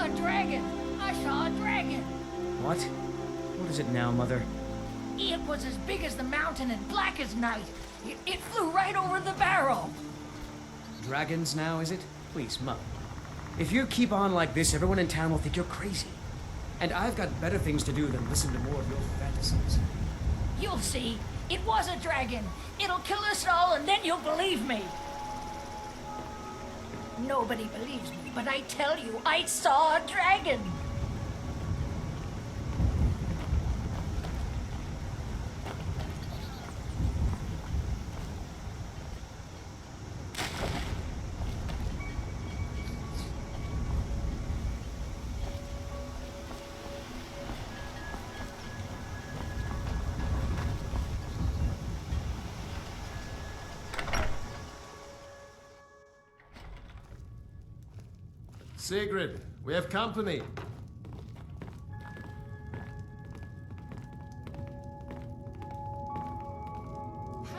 A dragon! I saw a dragon! What? What is it now, Mother? It was as big as the mountain and black as night. It flew right over the barrel. Dragons now, is it? Please, Mother. If you keep on like this, everyone in town will think you're crazy. And I've got better things to do than listen to more of your fantasies. You'll see. It was a dragon. It'll kill us all and then you'll believe me. Nobody believes me, but I tell you, I saw a dragon. Sigrid, we have company.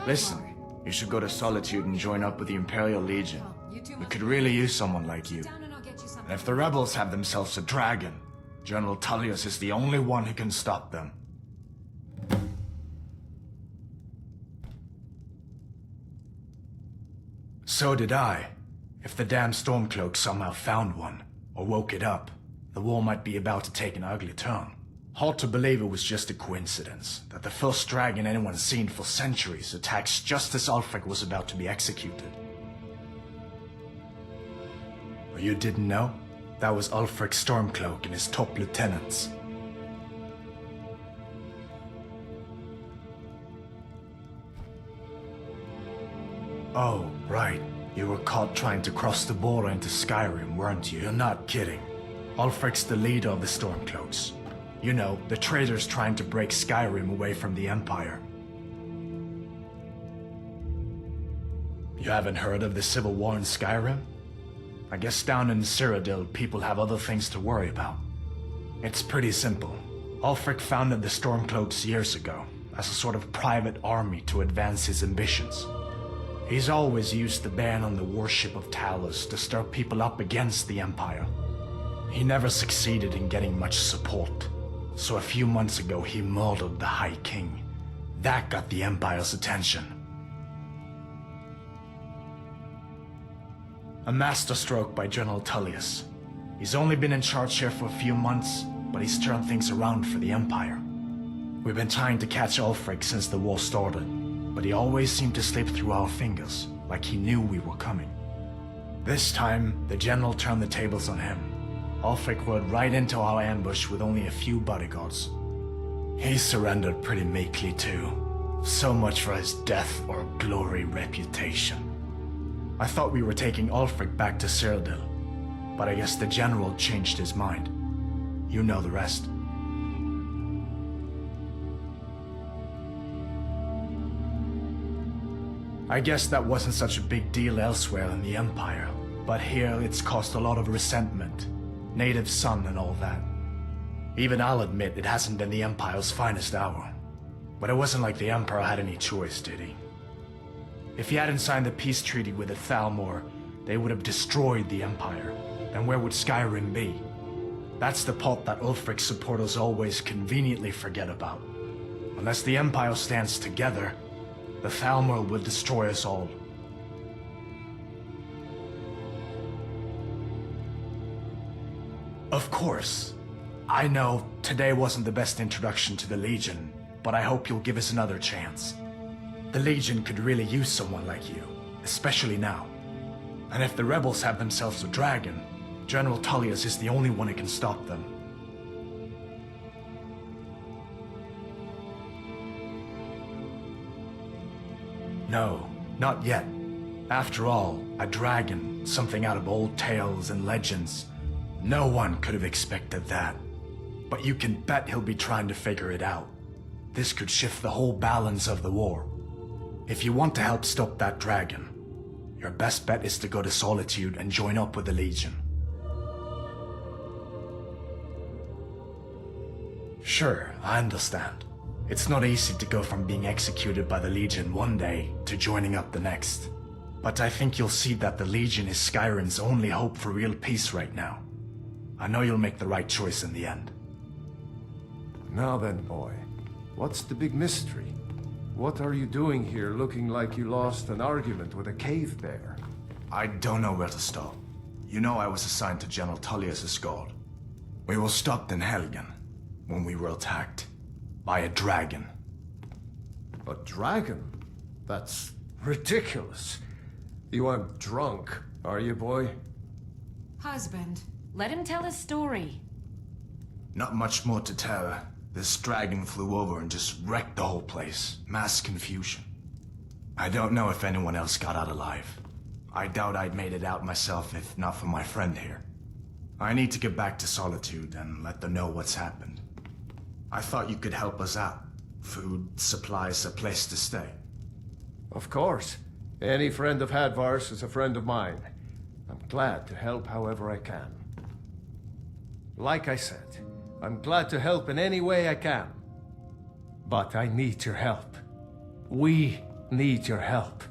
Listen, you should go to Solitude and join up with the Imperial Legion. We could really use someone like you. And if the rebels have themselves a dragon, General Tullius is the only one who can stop them. So did I. If the damn Stormcloak somehow found one, or woke it up, the war might be about to take an ugly turn. Hard to believe it was just a coincidence, that the first dragon anyone's seen for centuries attacks just as Ulfric was about to be executed. Or you didn't know? That was Ulfric's Stormcloak and his top lieutenants. Oh, right. You were caught trying to cross the border into Skyrim, weren't you? You're not kidding. Ulfric's the leader of the Stormcloaks. You know, the traitors trying to break Skyrim away from the Empire. You haven't heard of the Civil War in Skyrim? I guess down in Cyrodiil, people have other things to worry about. It's pretty simple. Ulfric founded the Stormcloaks years ago, as a sort of private army to advance his ambitions. He's always used the ban on the worship of Talos to stir people up against the Empire. He never succeeded in getting much support, so a few months ago he murdered the High King. That got the Empire's attention. A masterstroke by General Tullius. He's only been in charge here for a few months, but he's turned things around for the Empire. We've been trying to catch Ulfric since the war started, but he always seemed to slip through our fingers, like he knew we were coming. This time, the general turned the tables on him. Ulfric rode right into our ambush with only a few bodyguards. He surrendered pretty meekly too. So much for his death or glory reputation. I thought we were taking Ulfric back to Cyrodiil, but I guess the general changed his mind. You know the rest. I guess that wasn't such a big deal elsewhere in the Empire, but here it's caused a lot of resentment. Native son and all that. Even I'll admit it hasn't been the Empire's finest hour. But it wasn't like the Emperor had any choice, did he? If he hadn't signed the peace treaty with the Thalmor, they would have destroyed the Empire. Then where would Skyrim be? That's the part that Ulfric's supporters always conveniently forget about. Unless the Empire stands together, the Thalmor will destroy us all. Of course. I know today wasn't the best introduction to the Legion, but I hope you'll give us another chance. The Legion could really use someone like you, especially now. And if the rebels have themselves a dragon, General Tullius is the only one who can stop them. No, not yet. After all, a dragon, something out of old tales and legends. No one could have expected that. But you can bet he'll be trying to figure it out. This could shift the whole balance of the war. If you want to help stop that dragon, your best bet is to go to Solitude and join up with the Legion. Sure, I understand. It's not easy to go from being executed by the Legion one day to joining up the next. But I think you'll see that the Legion is Skyrim's only hope for real peace right now. I know you'll make the right choice in the end. Now then, boy. What's the big mystery? What are you doing here looking like you lost an argument with a cave bear? I don't know where to start. You know I was assigned to General Tullius' guard. We were stopped in Helgen when we were attacked by a dragon. A dragon? That's ridiculous. You aren't drunk, are you, boy? Husband, let him tell his story. Not much more to tell. This dragon flew over and just wrecked the whole place. Mass confusion. I don't know if anyone else got out alive. I doubt I'd made it out myself if not for my friend here. I need to get back to Solitude and let them know what's happened. I thought you could help us out. Food, supplies, a place to stay. Of course. Any friend of Hadvar's is a friend of mine. I'm glad to help however I can. Like I said, I'm glad to help in any way I can. But I need your help. We need your help.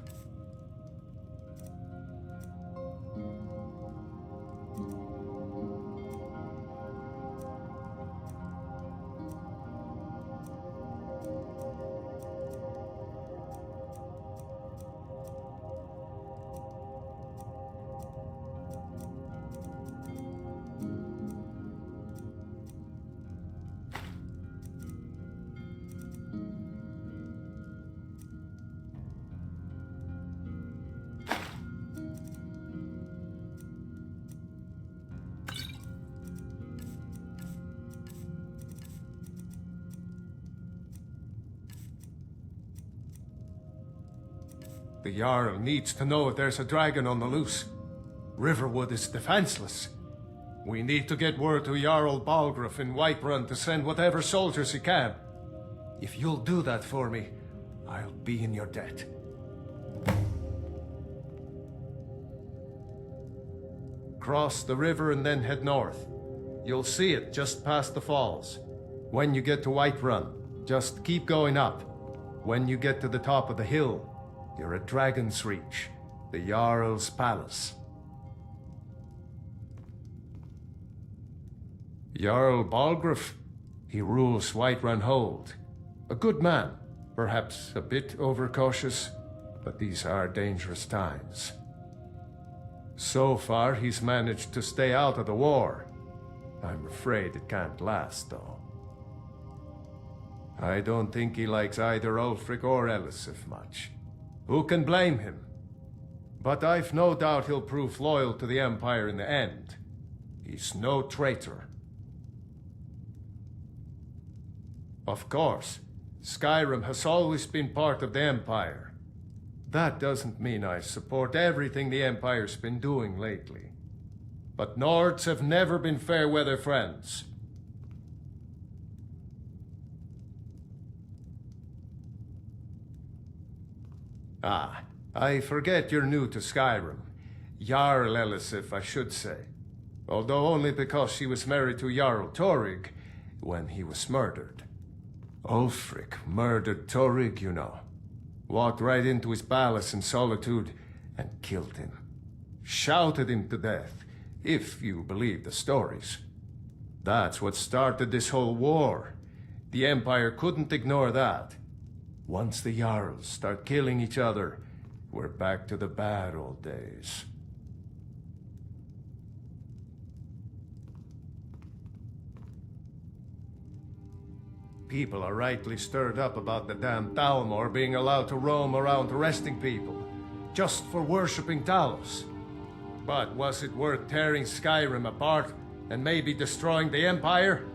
The Jarl needs to know if there's a dragon on the loose. Riverwood is defenseless. We need to get word to Jarl Balgruuf in Whiterun to send whatever soldiers he can. If you'll do that for me, I'll be in your debt. Cross the river and then head north. You'll see it just past the falls. When you get to Whiterun, just keep going up. When you get to the top of the hill, you're at Dragon's Reach, the Jarl's palace. Jarl Balgruuf, he rules Whiterun Hold. A good man, perhaps a bit overcautious, but these are dangerous times. So far, he's managed to stay out of the war. I'm afraid it can't last, though. I don't think he likes either Ulfric or Elisif much. Who can blame him? But I've no doubt he'll prove loyal to the Empire in the end. He's no traitor. Of course, Skyrim has always been part of the Empire. That doesn't mean I support everything the Empire's been doing lately. But Nords have never been fair weather friends. Ah, I forget you're new to Skyrim. Jarl Elisif, I should say. Although only because she was married to Jarl Torygg when he was murdered. Ulfric murdered Torygg, you know. Walked right into his palace in Solitude and killed him. Shouted him to death, if you believe the stories. That's what started this whole war. The Empire couldn't ignore that. Once the Jarls start killing each other, we're back to the bad old days. People are rightly stirred up about the damn Thalmor being allowed to roam around arresting people, just for worshipping Talos. But was it worth tearing Skyrim apart and maybe destroying the Empire?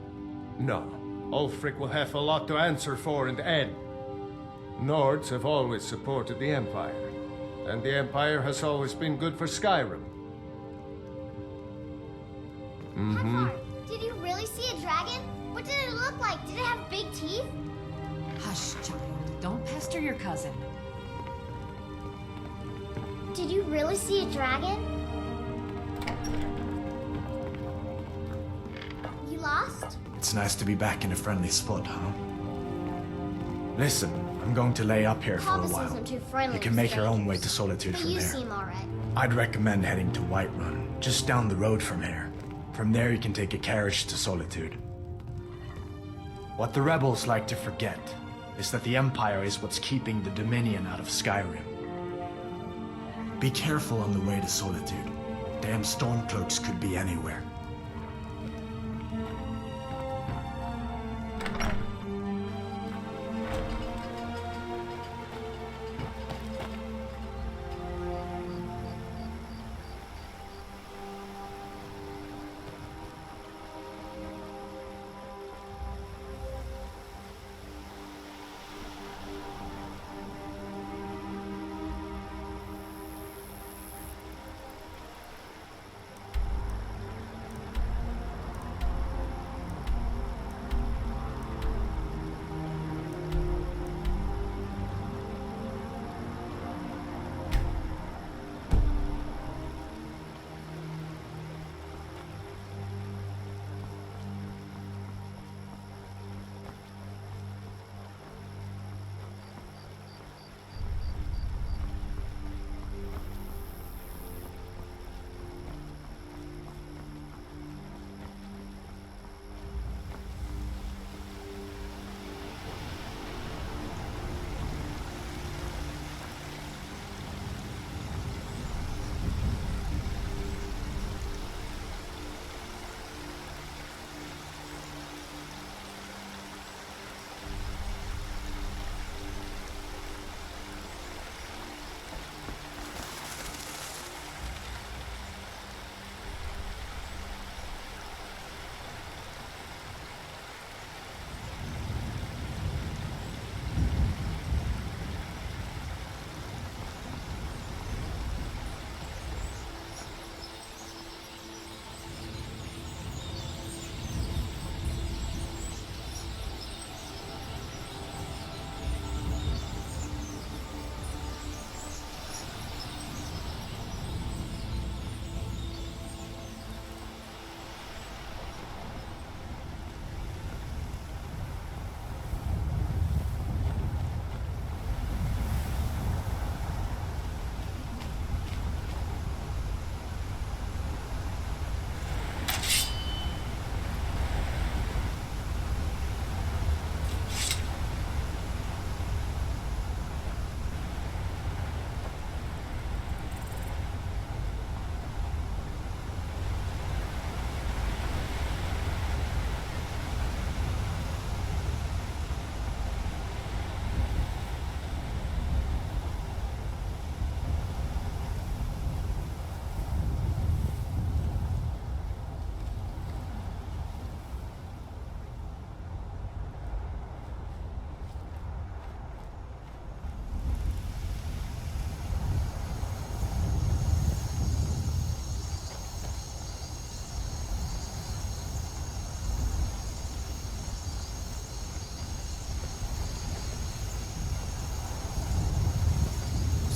No. Ulfric will have a lot to answer for in the end. Nords have always supported the Empire, and the Empire has always been good for Skyrim. Hadvar, did you really see a dragon? What did it look like? Did it have big teeth? Hush, child. Don't pester your cousin. Did you really see a dragon? You lost? It's nice to be back in a friendly spot, huh? Listen, I'm going to lay up here for a Thomas while. isn't too friendly You can with make your own way to strangers. Solitude But from you there. seem alright. I'd recommend heading to Whiterun, just down the road from here. From there you can take a carriage to Solitude. What the rebels like to forget is that the Empire is what's keeping the Dominion out of Skyrim. Be careful on the way to Solitude. Damn Stormcloaks could be anywhere.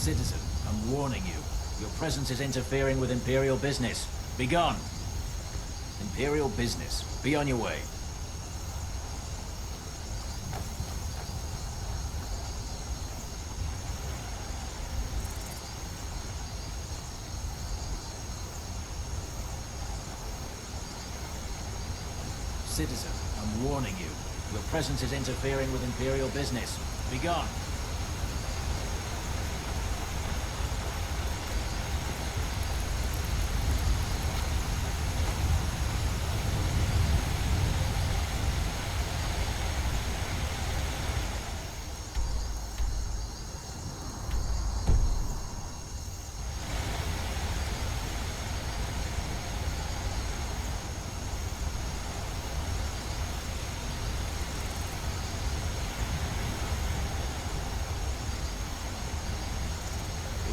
Citizen, I'm warning you. Your presence is interfering with Imperial business. Be gone. Imperial business. Be on your way. Citizen, I'm warning you. Your presence is interfering with Imperial business. Be gone.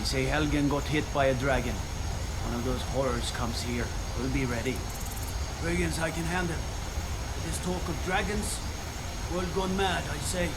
They say Helgen got hit by a dragon. One of those horrors comes here. We'll be ready. Brigands I can handle. This talk of dragons? World gone mad, I say.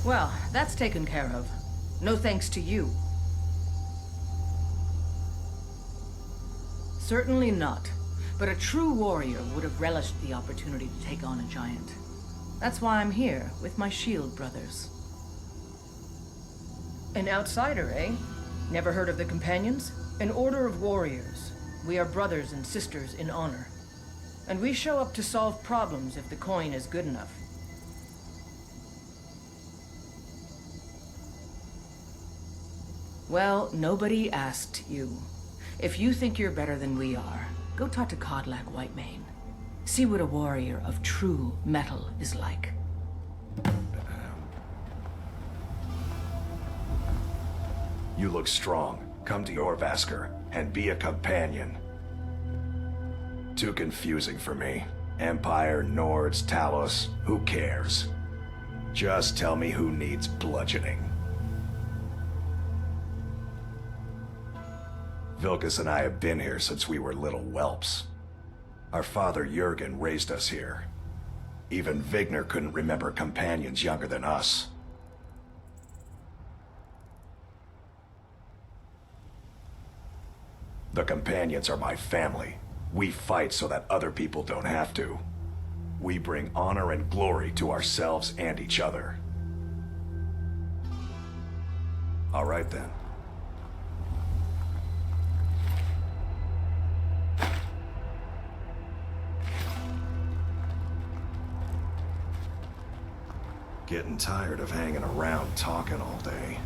Well, that's taken care of. No thanks to you. Certainly not. But a true warrior would have relished the opportunity to take on a giant. That's why I'm here, with my shield brothers. An outsider, eh? Never heard of the Companions? An order of warriors. We are brothers and sisters in honor. And we show up to solve problems if the coin is good enough. Well, nobody asked you. If you think you're better than we are, go talk to Kodlak Whitemane. See what a warrior of true metal is like. You look strong. Come to Orvasker and be a companion. Too confusing for me. Empire, Nords, Talos, who cares? Just tell me who needs bludgeoning. Vilkas and I have been here since we were little whelps. Our father Jurgen raised us here. Even Vigner couldn't remember companions younger than us. The companions are my family. We fight so that other people don't have to. We bring honor and glory to ourselves and each other. All right then. Getting tired of hanging around talking all day.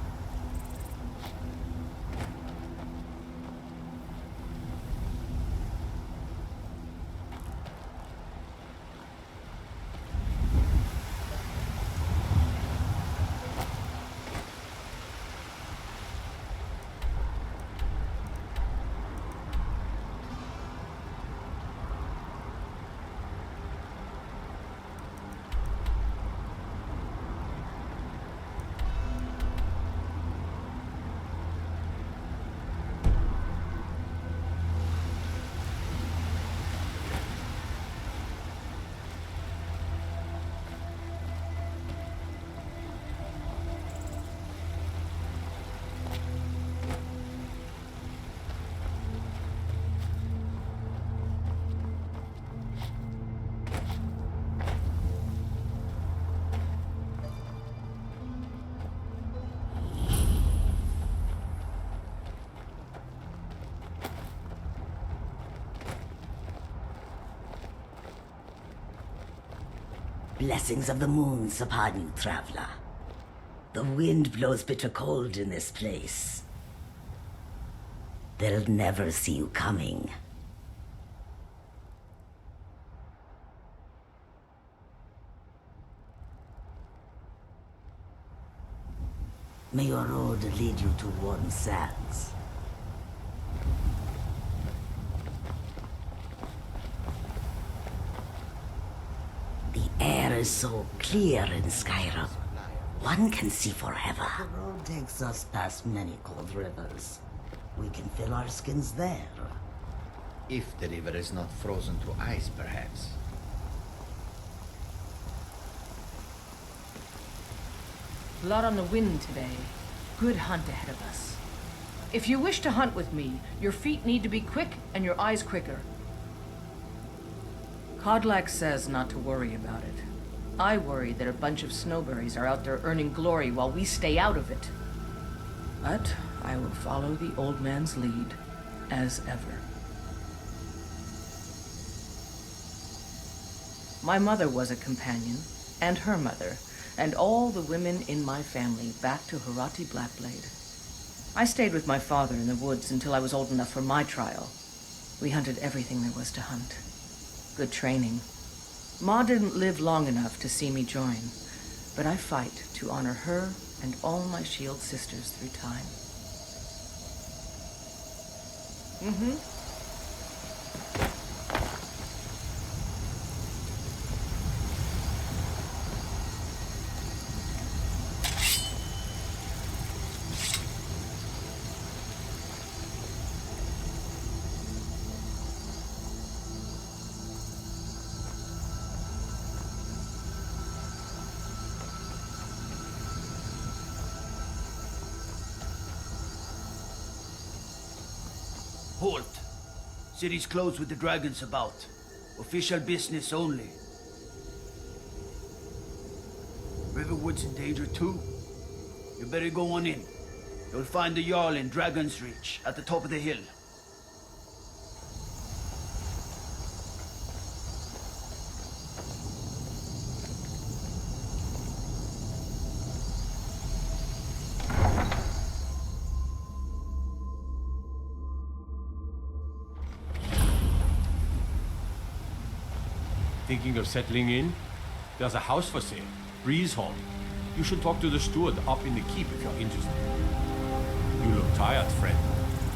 Blessings of the moons upon you, traveler. The wind blows bitter cold in this place. They'll never see you coming. May your road lead you to warm sands. The air is so clear in Skyrim. One can see forever. The road takes us past many cold rivers. We can fill our skins there. If the river is not frozen to ice, perhaps. A lot on the wind today. Good hunt ahead of us. If you wish to hunt with me, your feet need to be quick and your eyes quicker. Kodlak says not to worry about it. I worry that a bunch of snowberries are out there earning glory while we stay out of it. But I will follow the old man's lead, as ever. My mother was a companion, and her mother, and all the women in my family back to Harati Blackblade. I stayed with my father in the woods until I was old enough for my trial. We hunted everything there was to hunt. Good training. Ma didn't live long enough to see me join, but I fight to honor her and all my shield sisters through time. Halt. City's closed with the dragons about. Official business only. Riverwood's in danger too. You better go on in. You'll find the Jarl in Dragon's Reach, at the top of the hill. Thinking of settling in? There's a house for sale, Breeze Hall. You should talk to the steward up in the keep if you're interested. You look tired, friend.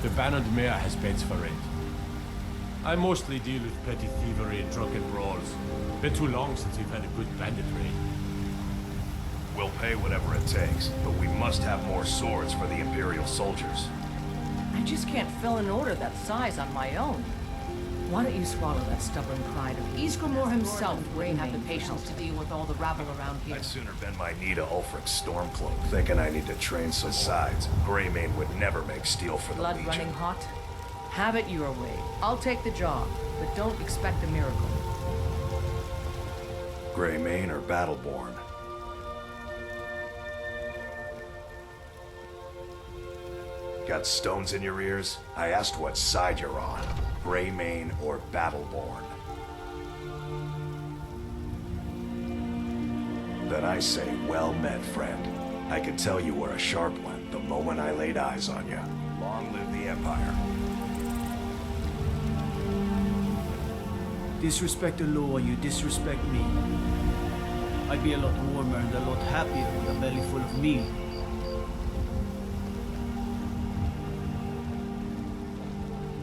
The Bannered Mare has beds for rent. I mostly deal with petty thievery and drunken brawls. Been too long since we've had a good bandit raid. We'll pay whatever it takes, but we must have more swords for the Imperial soldiers. I just can't fill an order that size on my own. Why don't you swallow that stubborn pride of Ysgramor himself wouldn't have the patience to deal with all the rabble around here. I'd sooner bend my knee to Ulfric's Stormcloak, thinking I need to train some. Besides, Greymane would never make steel for the Blood Legion. running hot? Have it your way. I'll take the job, but don't expect a miracle. Greymane or Battleborn? Got stones in your ears? I asked what side you're on. Greymane or Battleborn? Then I say, well met, friend. I could tell you were a sharp one the moment I laid eyes on you. Long live the Empire. Disrespect the law, you disrespect me. I'd be a lot warmer and a lot happier with a belly full of meal.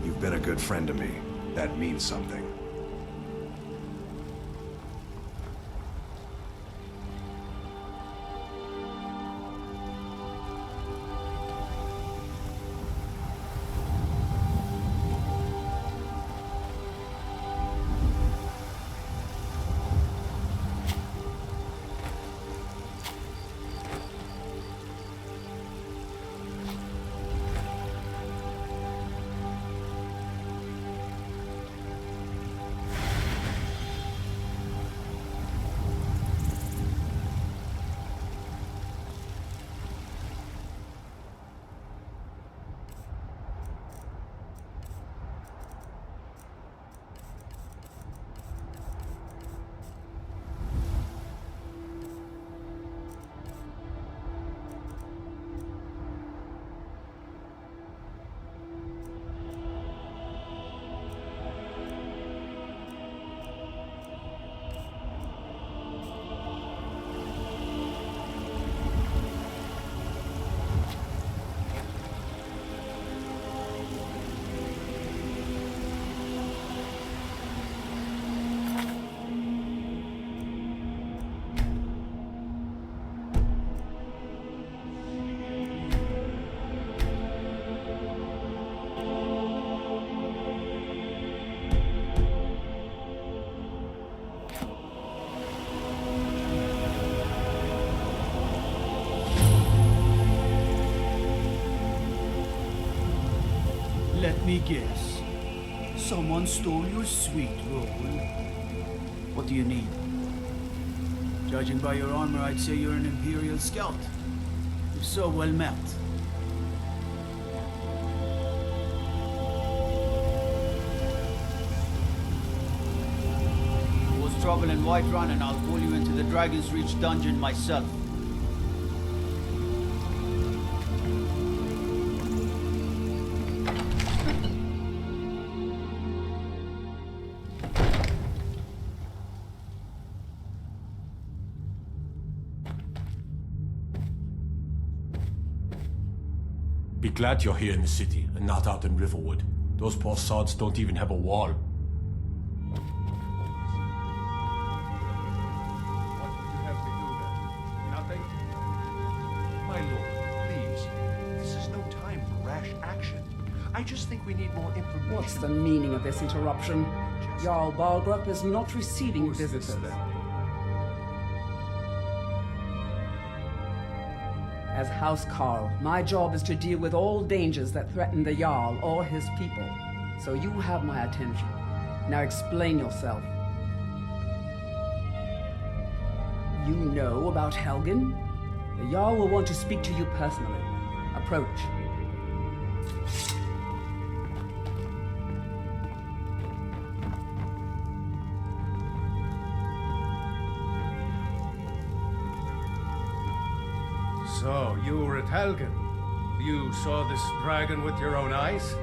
You've been a good friend to me. That means something. Let me guess. Someone stole your sweet roll. What do you need? Judging by your armor, I'd say you're an Imperial scout. You're so well met. Cause trouble in Whiterun and I'll pull you into the Dragon's Reach dungeon myself. Be glad you're here in the city and not out in Riverwood. Those poor sods don't even have a wall. What would you have me do then? Nothing? My lord, please. This is no time for rash action. I just think we need more information. What's the meaning of this interruption? Jarl Balgrup is not receiving Who's this, visitors. then? As House Carl, my job is to deal with all dangers that threaten the Jarl or his people. so you have my attention. Now explain yourself. You know about Helgen? The Jarl will want to speak to you personally. Approach. So, you were at Helgen. You saw this dragon with your own eyes?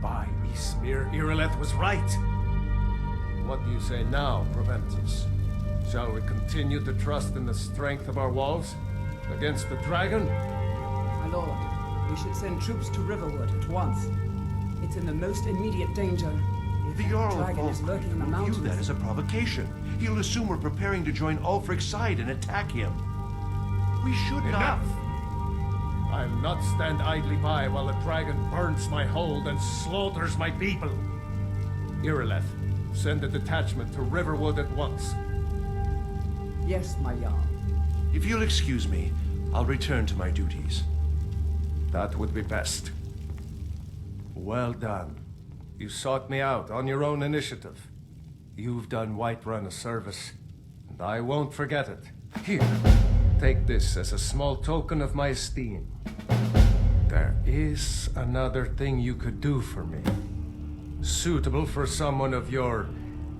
By Ysmir, Irileth was right. What do you say now, Proventus? Shall we continue to trust in the strength of our walls against the dragon? My lord, we should send troops to Riverwood at once. It's in the most immediate danger. If The Jarl of dragon is Volk lurking in the will view mountains. that as a provocation. He'll assume we're preparing to join Ulfric's side and attack him. We should not... Enough! I'll not stand idly by while the dragon burns my hold and slaughters my people. Irileth, send a detachment to Riverwood at once. Yes, my Jarl. If you'll excuse me, I'll return to my duties. That would be best. Well done. You sought me out on your own initiative. You've done Whiterun a service, and I won't forget it. Here, take this as a small token of my esteem. There is another thing you could do for me. Suitable for someone of your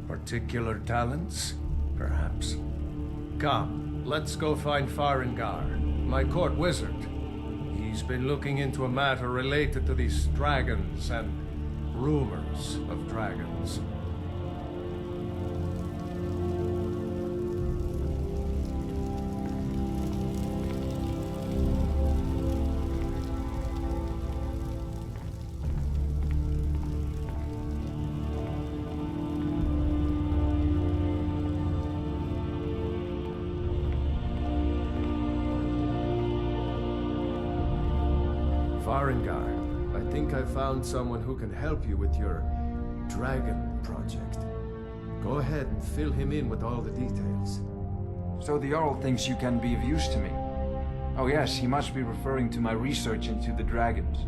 particular talents, perhaps. Come, let's go find Farengar, my court wizard. He's been looking into a matter related to these dragons and rumors of dragons. Farengar, I think I found someone who can help you with your dragon project. Go ahead and fill him in with all the details. So the Jarl thinks you can be of use to me. Oh yes, he must be referring to my research into the dragons.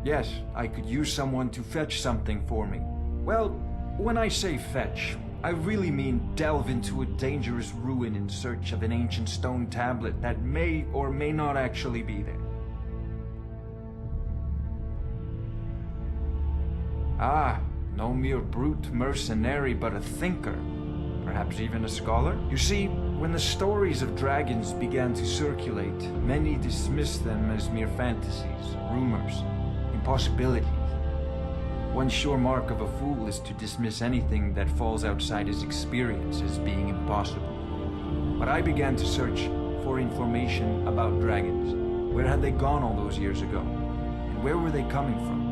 Yes, I could use someone to fetch something for me. Well, when I say fetch, I really mean delve into a dangerous ruin in search of an ancient stone tablet that may or may not actually be there. Ah, no mere brute mercenary, but a thinker. Perhaps even a scholar? You see, when the stories of dragons began to circulate, many dismissed them as mere fantasies, rumors, impossibilities. One sure mark of a fool is to dismiss anything that falls outside his experience as being impossible. But I began to search for information about dragons. Where had they gone all those years ago? And where were they coming from?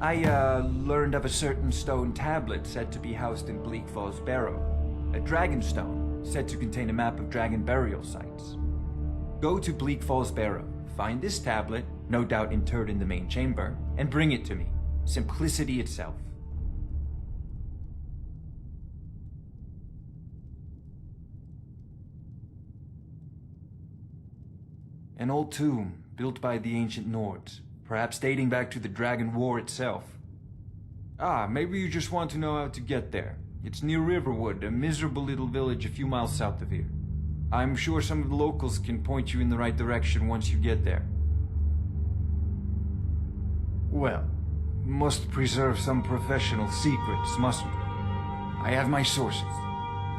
I learned of a certain stone tablet said to be housed in Bleak Falls Barrow. A dragon stone said to contain a map of dragon burial sites. Go to Bleak Falls Barrow, find this tablet, no doubt interred in the main chamber, and bring it to me. Simplicity itself. An old tomb built by the ancient Nords. Perhaps dating back to the Dragon War itself. Ah, maybe you just want to know how to get there. It's near Riverwood, a miserable little village a few miles south of here. I'm sure some of the locals can point you in the right direction once you get there. Well, must preserve some professional secrets, mustn't we? I have my sources.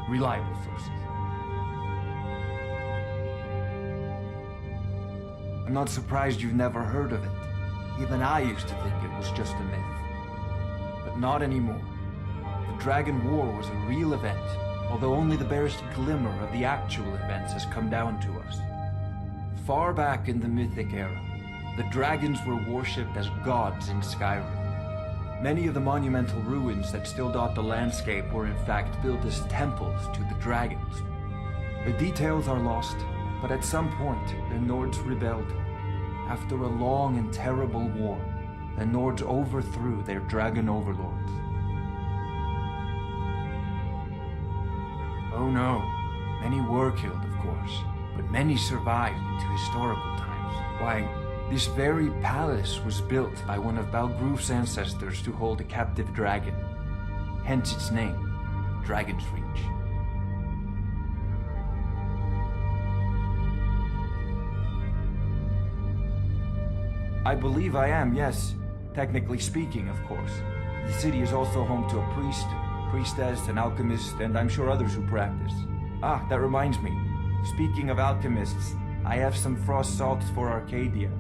Reliable sources. I'm not surprised you've never heard of it. Even I used to think it was just a myth. But not anymore. The Dragon War was a real event, although only the barest glimmer of the actual events has come down to us. Far back in the Mythic era, the dragons were worshipped as gods in Skyrim. Many of the monumental ruins that still dot the landscape were in fact built as temples to the dragons. The details are lost, but at some point, the Nords rebelled. After a long and terrible war, the Nords overthrew their dragon overlords. Oh no. Many were killed, of course, but many survived into historical times. Why, this very palace was built by one of Balgroof's ancestors to hold a captive dragon. Hence its name, Dragon's Reach. I believe I am, yes. Technically speaking, of course. The city is also home to a priest, priestess, an alchemist, and I'm sure others who practice. Ah, that reminds me. Speaking of alchemists, I have some frost salts for Arcadia.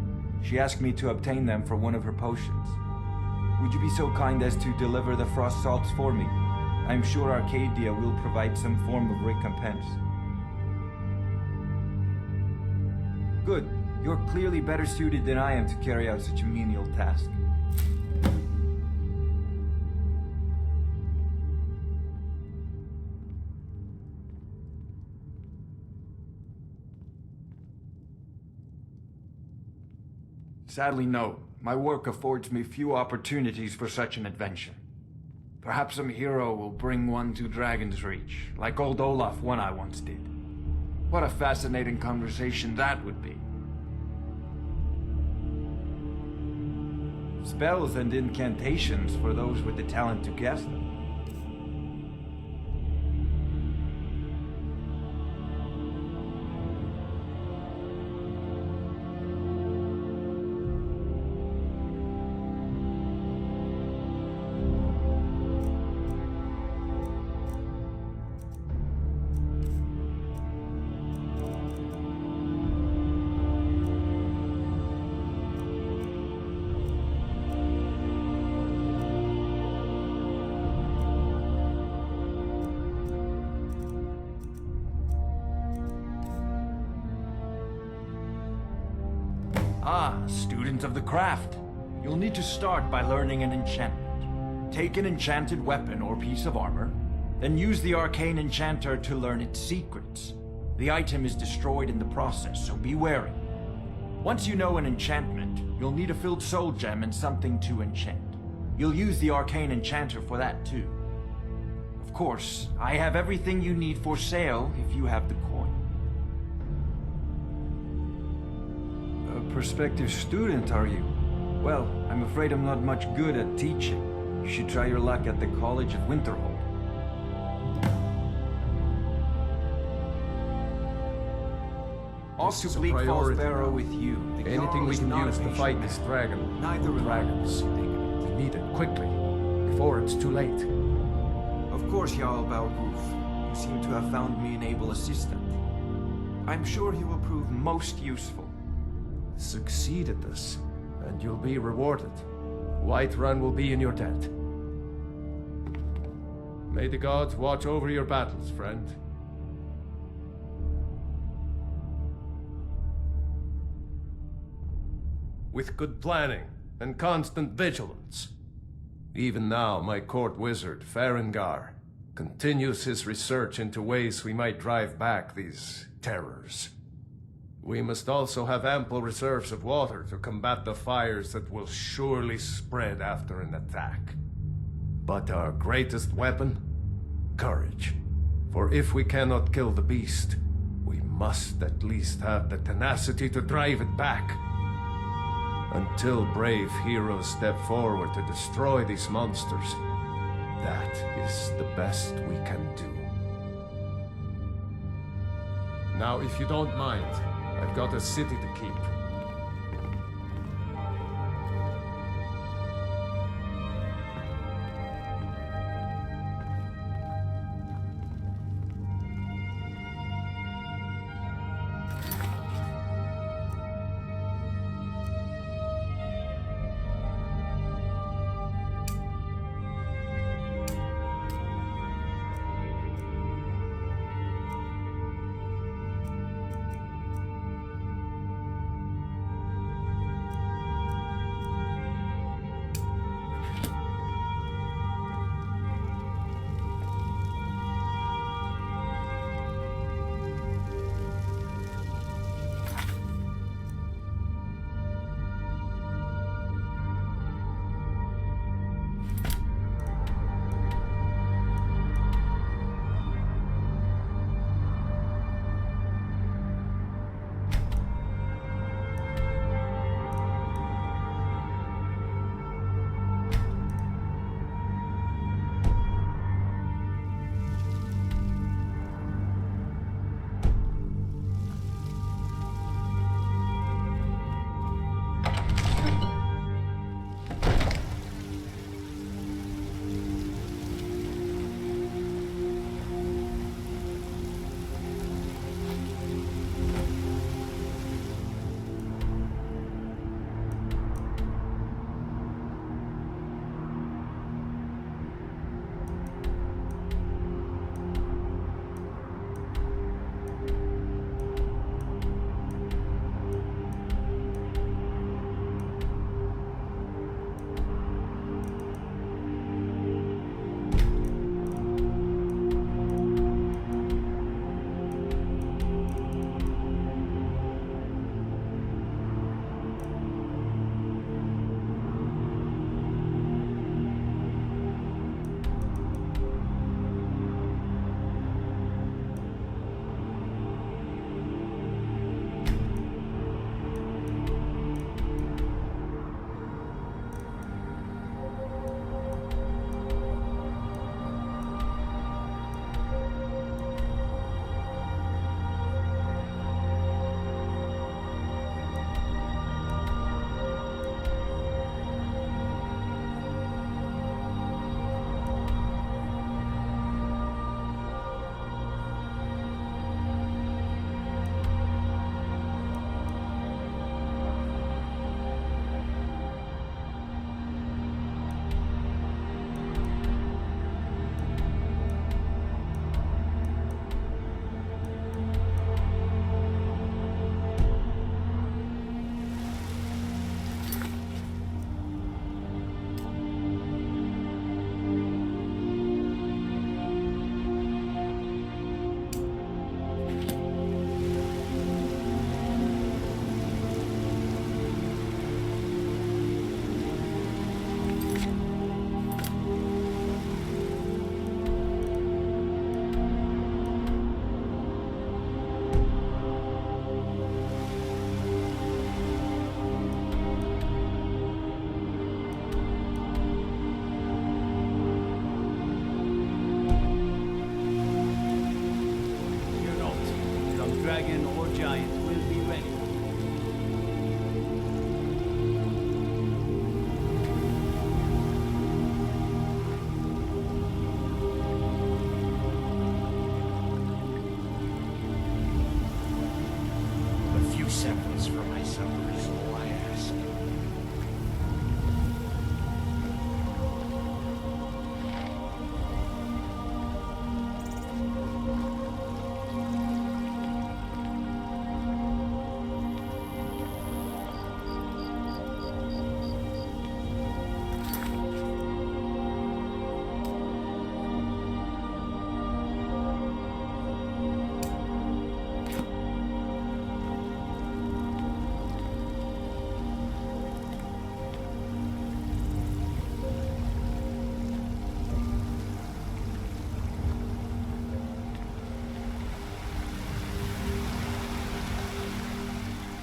She asked me to obtain them for one of her potions. Would you be so kind as to deliver the frost salts for me? I'm sure Arcadia will provide some form of recompense. Good. You're clearly better suited than I am to carry out such a menial task. Sadly, no. My work affords me few opportunities for such an adventure. Perhaps some hero will bring one to Dragon's Reach, like old Olaf one I once did. What a fascinating conversation that would be. Spells and incantations for those with the talent to guess them. Ah, student of the craft. You'll need to start by learning an enchantment. Take an enchanted weapon or piece of armor, then use the arcane enchanter to learn its secrets. The item is destroyed in the process, so be wary. Once you know an enchantment, you'll need a filled soul gem and something to enchant. You'll use the arcane enchanter for that too. Of course, I have everything you need for sale if you have the coin. Prospective student, are you? Well, I'm afraid I'm not much good at teaching. You should try your luck at the College of Winterhold. Off to Bleak Falls Barrow with you. Anything we can use to fight this dragon. Neither dragons. We need it quickly, before it's too late. Of course, Jarl Balgroof. You seem to have found me an able assistant. I'm sure he will prove most useful. Succeed at this, and you'll be rewarded. Whiterun will be in your debt. May the gods watch over your battles, friend. With good planning and constant vigilance. Even now, my court wizard, Farengar, continues his research into ways we might drive back these terrors. We must also have ample reserves of water to combat the fires that will surely spread after an attack. But our greatest weapon? Courage. For if we cannot kill the beast, we must at least have the tenacity to drive it back. Until brave heroes step forward to destroy these monsters, that is the best we can do. Now, if you don't mind, I've got a city to keep.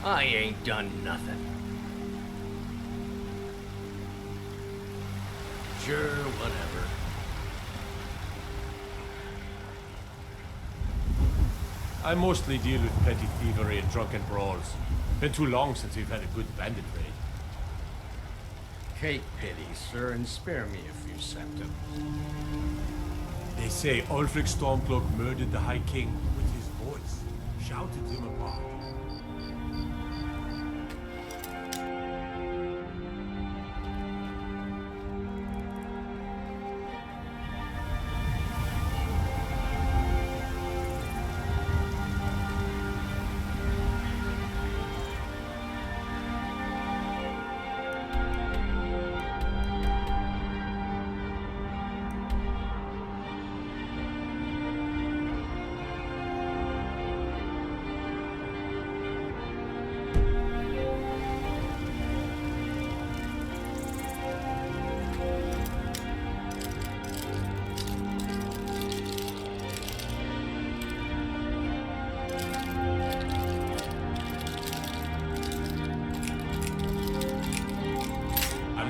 I ain't done nothing. Sure, whatever. I mostly deal with petty thievery and drunken brawls. Been too long since we've had a good bandit raid. Take pity, sir, and spare me a few septims. They say Ulfric Stormcloak murdered the High King with his voice. Shouted him apart.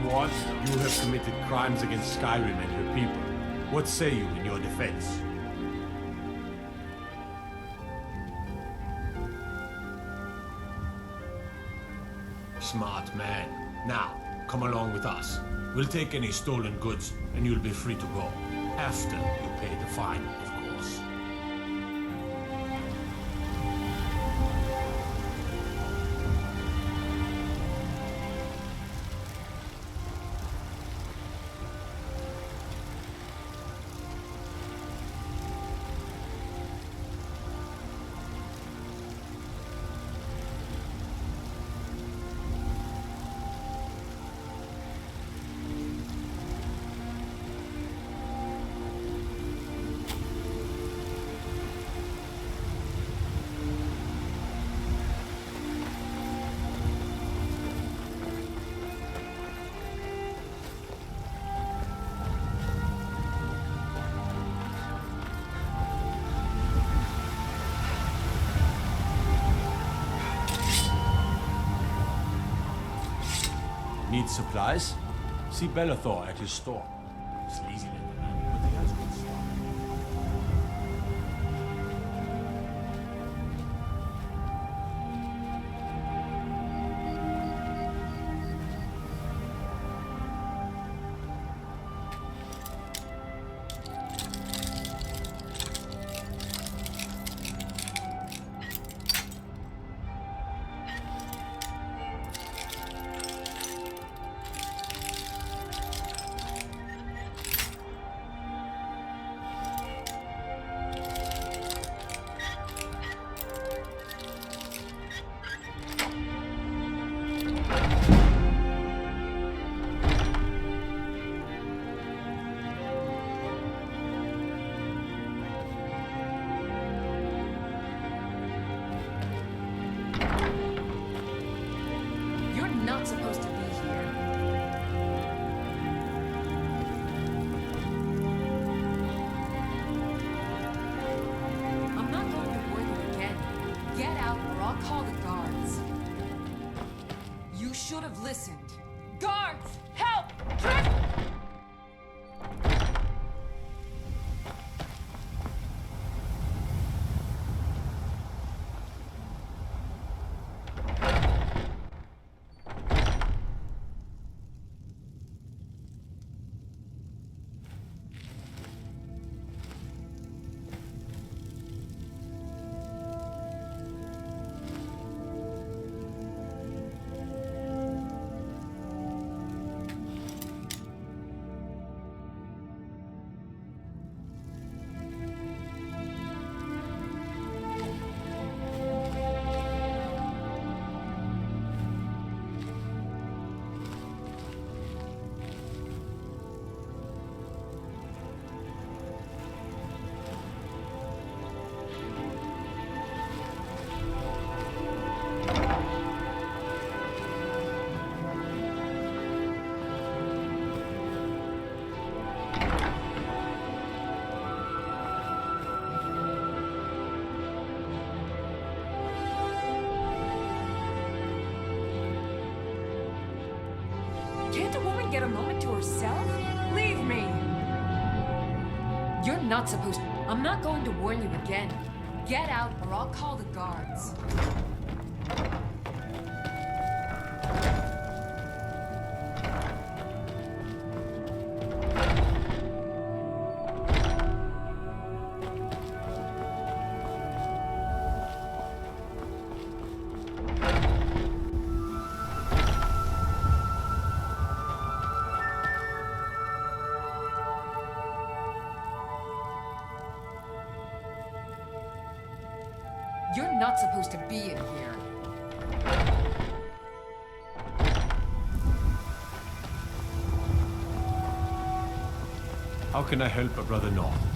What? You have committed crimes against Skyrim and her people. What say you in your defense? Smart man. Now, come along with us. We'll take any stolen goods, and you'll be free to go. After you pay the fine, of course. Need supplies? See Bellathor at his store. Sleazy little man, but he has good stock. You're not supposed to be here. I'm not going to work you again. Get out or I'll call the guards. You should have listened. Guards! Help! Trip! can't get a moment to herself? Leave me! You're not supposed to. I'm not going to warn you again. Get out or I'll call the guards. You're not supposed to be in here. How can I help a brother North?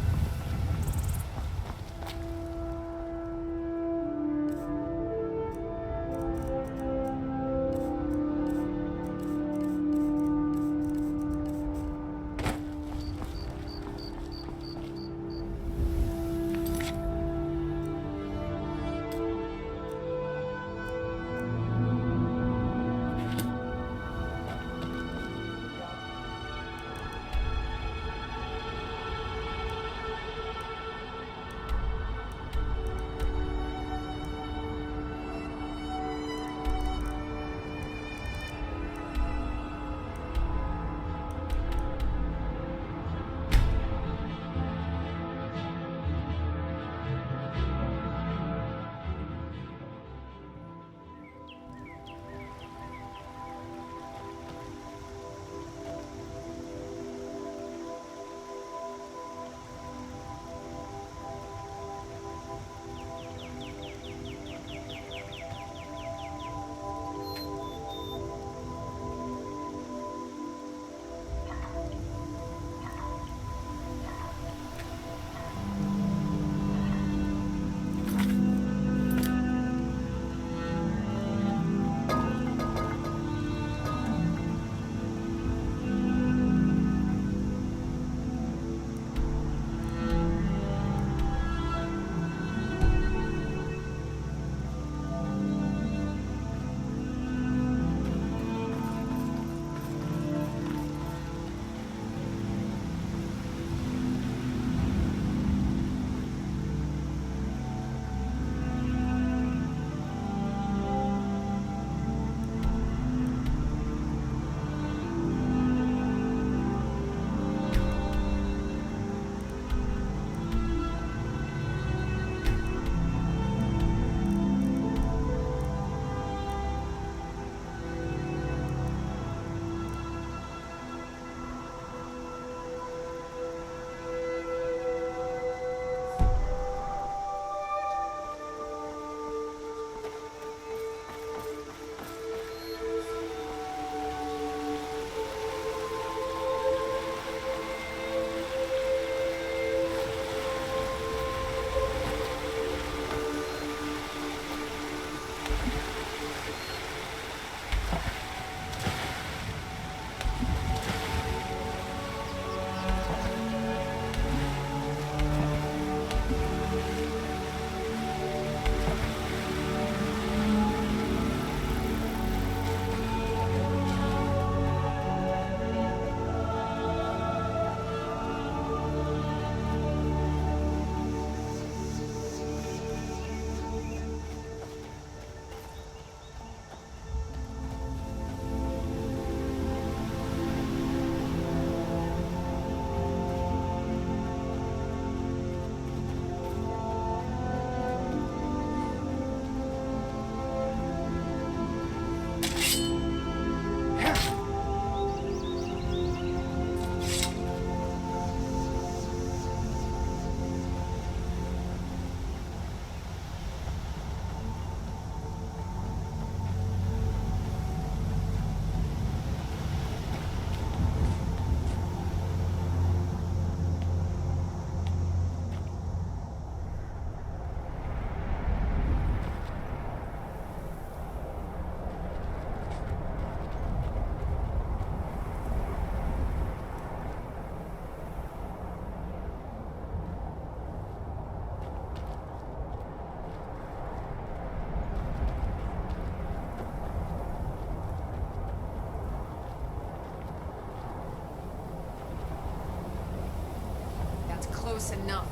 close enough.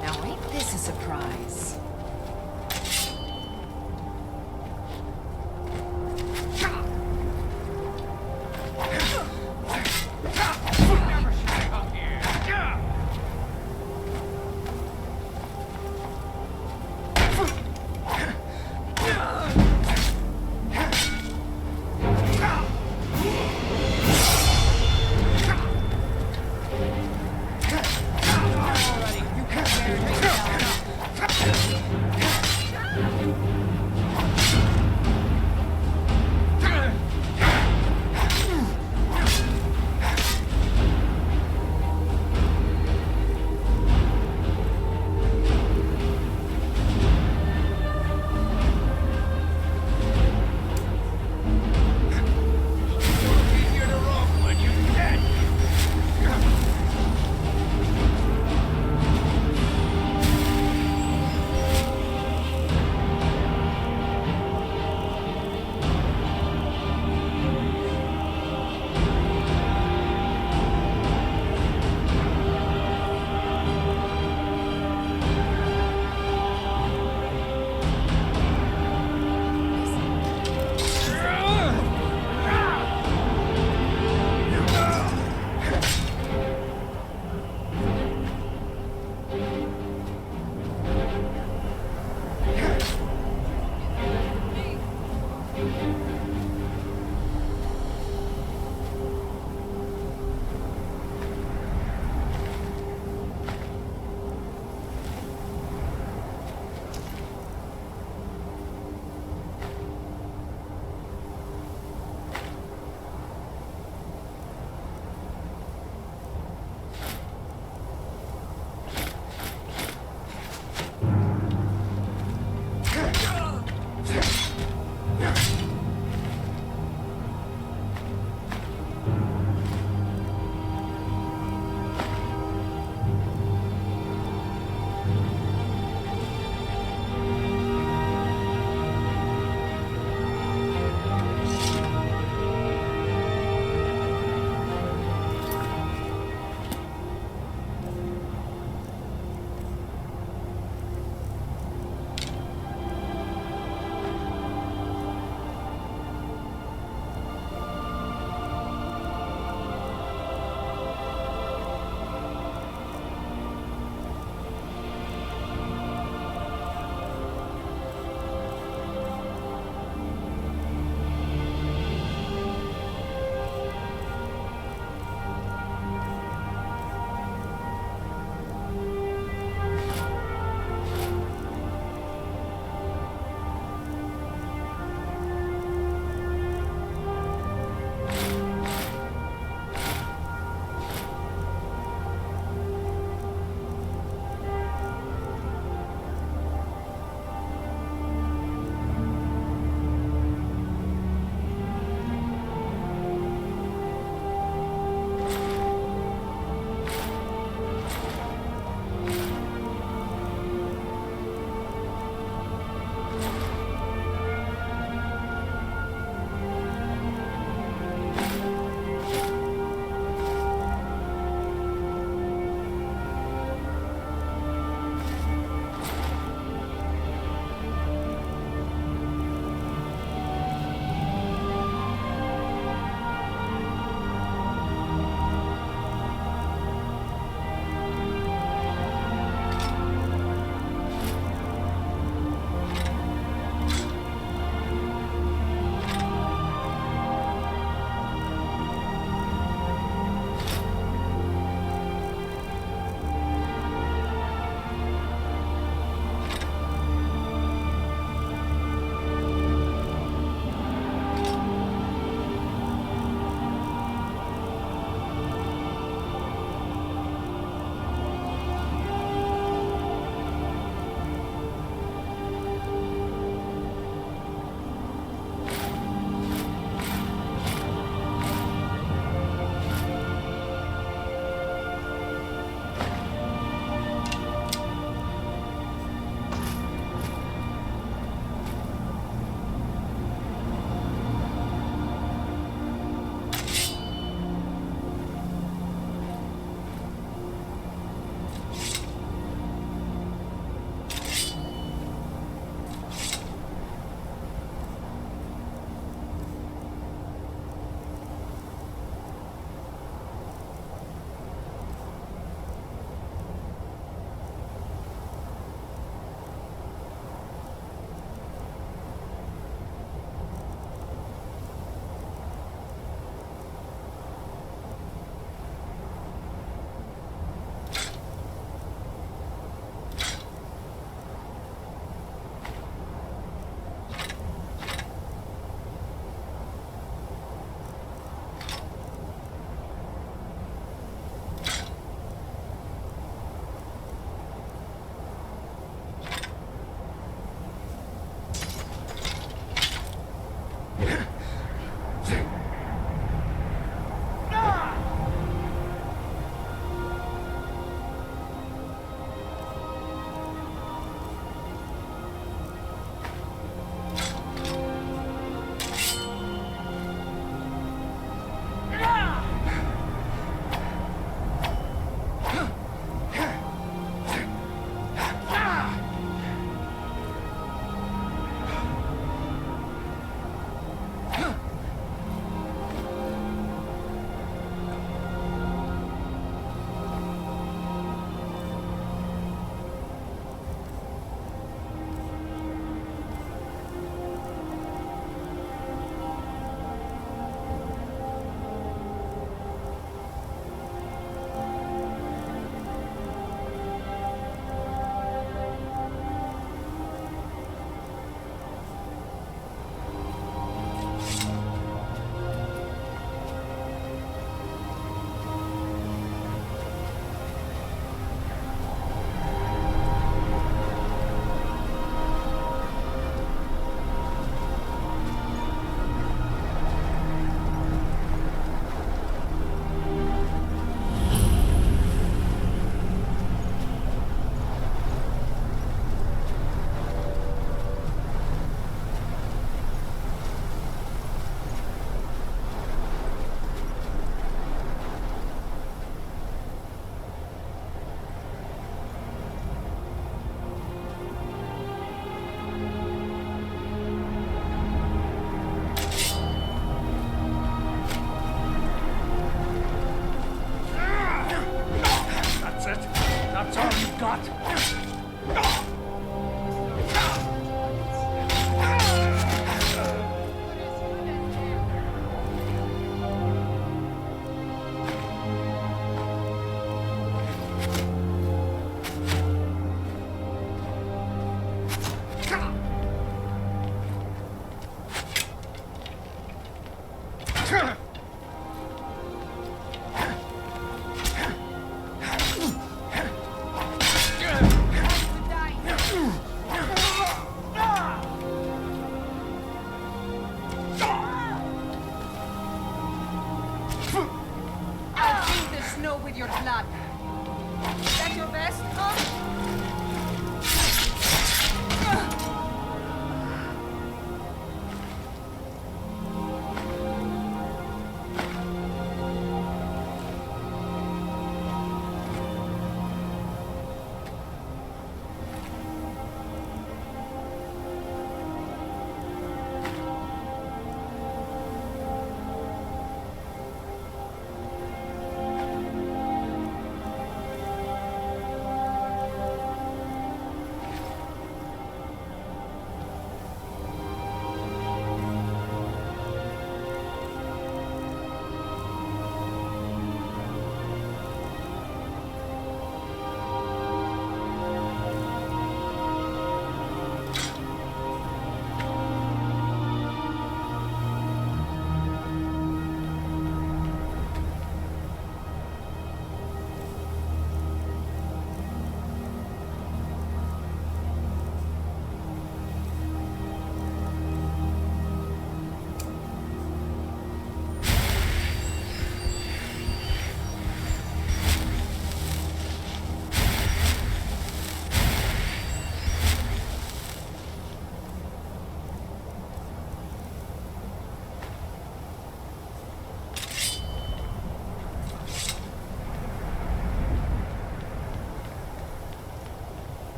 Now ain't this a surprise?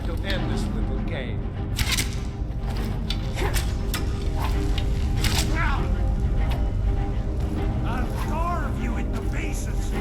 to end this little game. I'll carve you into pieces!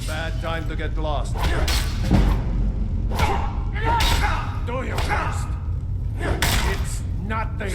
Bad time to get lost. Do your best. It's nothing.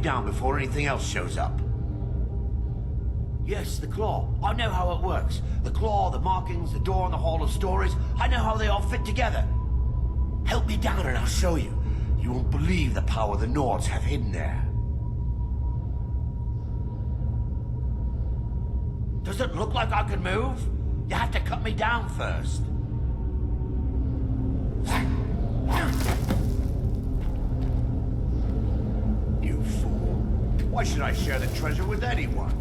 Down before anything else shows up. Yes, the claw. I know how it works. The claw, the markings, the door in the Hall of Stories. I know how they all fit together. Help me down and I'll show you. You won't believe the power the Nords have hidden there. Does it look like I can move? You have to cut me down first. Why should I share the treasure with anyone?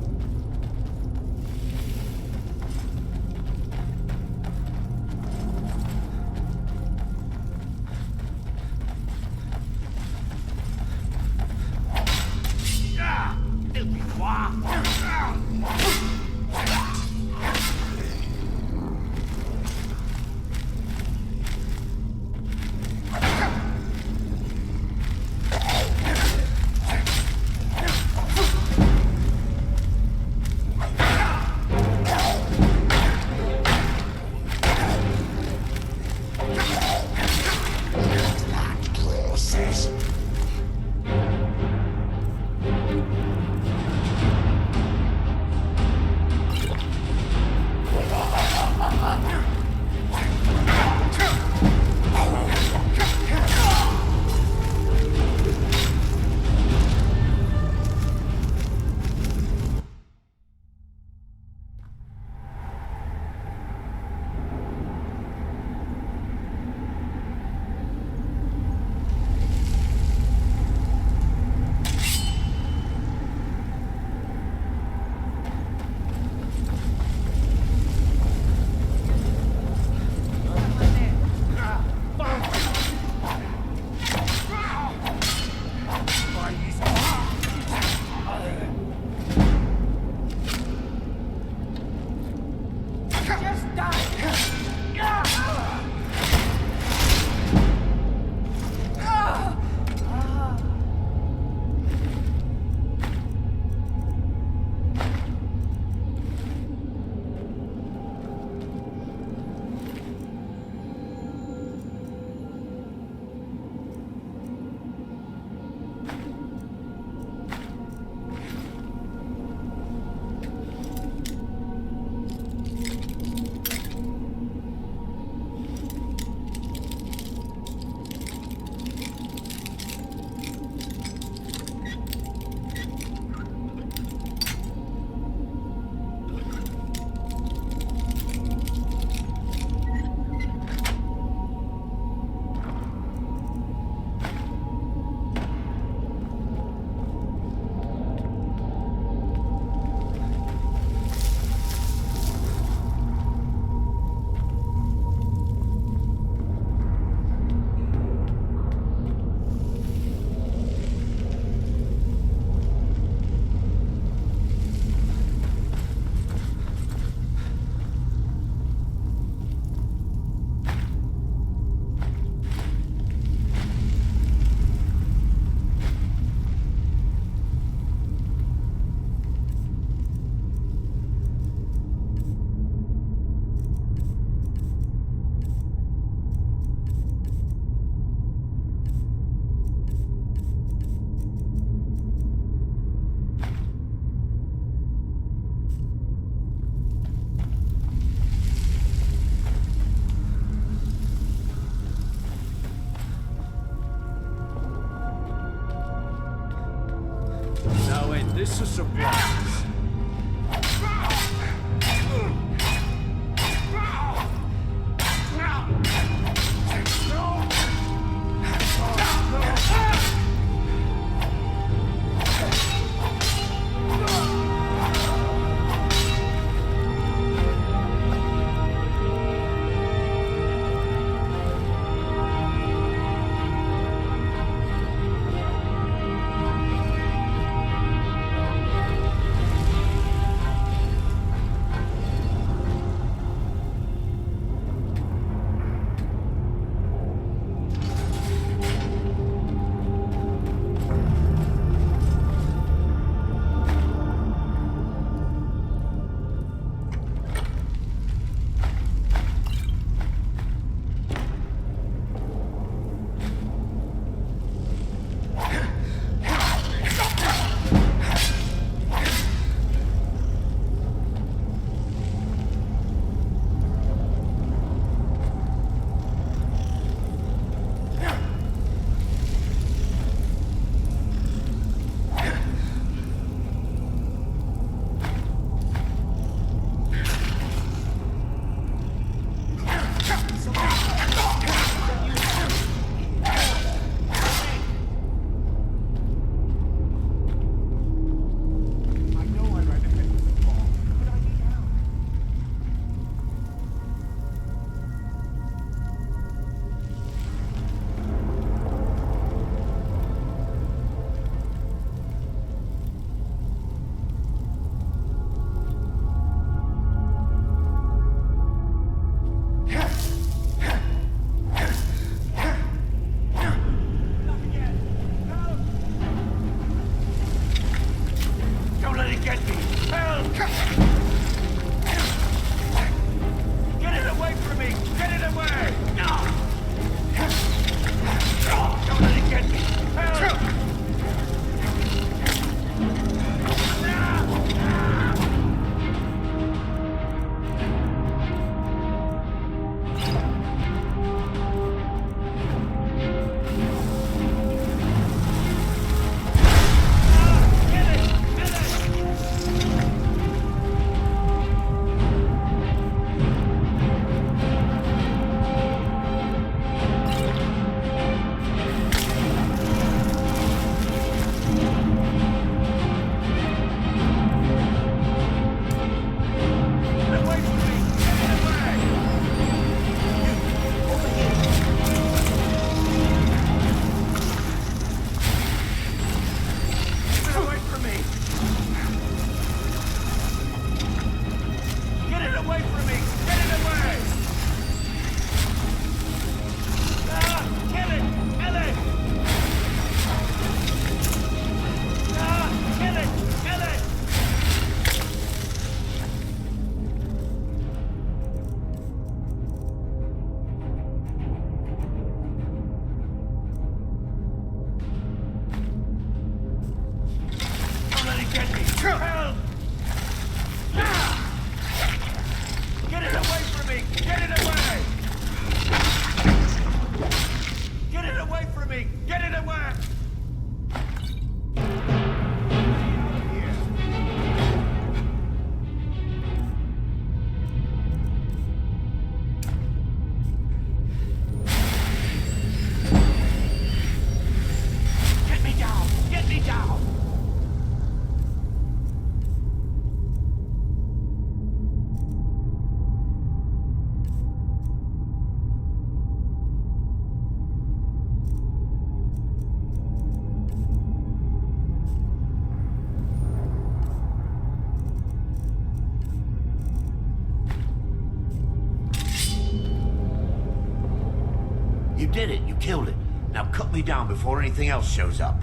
You did it. You killed it. Now cut me down before anything else shows up.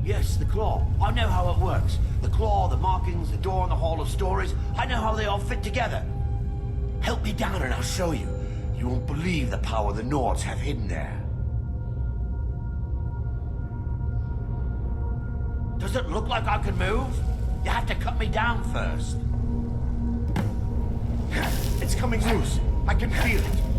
Yes, the claw. I know how it works. The claw, the markings, the door in the Hall of Stories. I know how they all fit together. Help me down and I'll show you. You won't believe the power the Nords have hidden there. Does it look like I can move? You have to cut me down first. It's coming loose. I can feel it.